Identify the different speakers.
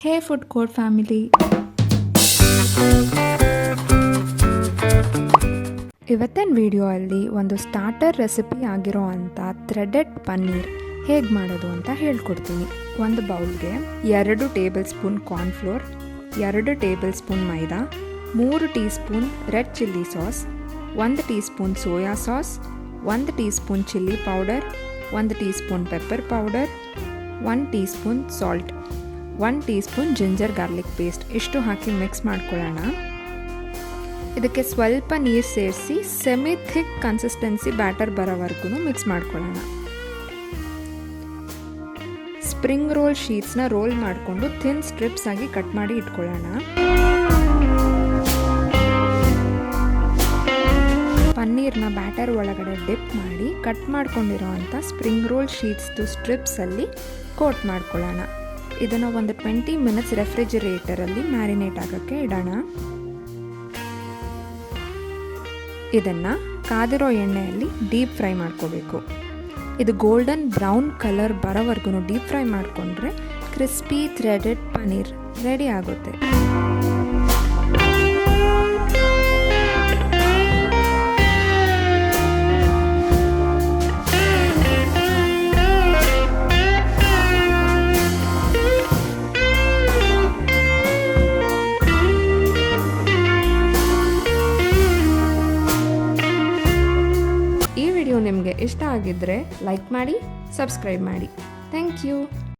Speaker 1: ಹೇ food court family, ಇವತ್ತಿನ video ಅಲ್ಲಿ ಒಂದು ಸ್ಟಾರ್ಟರ್ ರೆಸಿಪಿ ಆಗಿರೋ ಅಂಥ ಥ್ರೆಡೆಡ್ ಪನ್ನೀರ್ ಹೇಗೆ ಮಾಡೋದು ಅಂತ ಹೇಳ್ಕೊಡ್ತೀನಿ. ಒಂದು ಬೌಲ್ಗೆ 2 tablespoon cornflour, 2 tablespoon maida, 3 teaspoon red chilli sauce, 1 teaspoon soya sauce, 1 teaspoon chilli powder, 1 teaspoon pepper powder, 1 teaspoon salt, 1 teaspoon ginger garlic paste ಇಷ್ಟು ಹಾಕಿ mix ಮಾಡ್ಕೊಳ್ಳೋಣ. ಇದಕ್ಕೆ ಸ್ವಲ್ಪ ನೀರು ಸೇರಿಸಿ semi thick consistency batter ಬರೋವರೆಗೂ mix ಮಾಡ್ಕೊಳ್ಳೋಣ. Spring roll ಶೀಟ್ಸ್ನ ರೋಲ್ ಮಾಡಿಕೊಂಡು ಥಿನ್ ಸ್ಟ್ರಿಪ್ಸ್ ಆಗಿ ಕಟ್ ಮಾಡಿ ಇಟ್ಕೊಳ್ಳೋಣ. ಪನ್ನೀರ್ನ ಬ್ಯಾಟರ್ ಒಳಗಡೆ ಡಿಪ್ ಮಾಡಿ ಕಟ್ ಮಾಡ್ಕೊಂಡಿರೋ ಅಂಥ ಸ್ಪ್ರಿಂಗ್ ರೋಲ್ ಶೀಟ್ಸ್ದು ಸ್ಟ್ರಿಪ್ಸಲ್ಲಿ ಕೋಟ್ ಮಾಡ್ಕೊಳ್ಳೋಣ. ಇದನ್ನು ಒಂದು 20 ಮಿನಿಟ್ಸ್ ರೆಫ್ರಿಜಿರೇಟರಲ್ಲಿ ಮ್ಯಾರಿನೇಟ್ ಆಗೋಕ್ಕೆ ಇಡೋಣ. ಇದನ್ನು ಕಾದಿರೋ ಎಣ್ಣೆಯಲ್ಲಿ ಡೀಪ್ ಫ್ರೈ ಮಾಡ್ಕೋಬೇಕು. ಇದು ಗೋಲ್ಡನ್ ಬ್ರೌನ್ ಕಲರ್ ಬರೋವರೆಗೂ ಡೀಪ್ ಫ್ರೈ ಮಾಡಿಕೊಂಡ್ರೆ ಕ್ರಿಸ್ಪಿ ಥ್ರೆಡೆಡ್ ಪನ್ನೀರ್ ರೆಡಿ ಆಗುತ್ತೆ. ಈ ವಿಡಿಯೋ ನಿಮಗೆ ಇಷ್ಟ ಆಗಿದ್ದರೆ ಲೈಕ್ ಮಾಡಿ, ಸಬ್ಸ್ಕ್ರೈಬ್ ಮಾಡಿ. Thank you.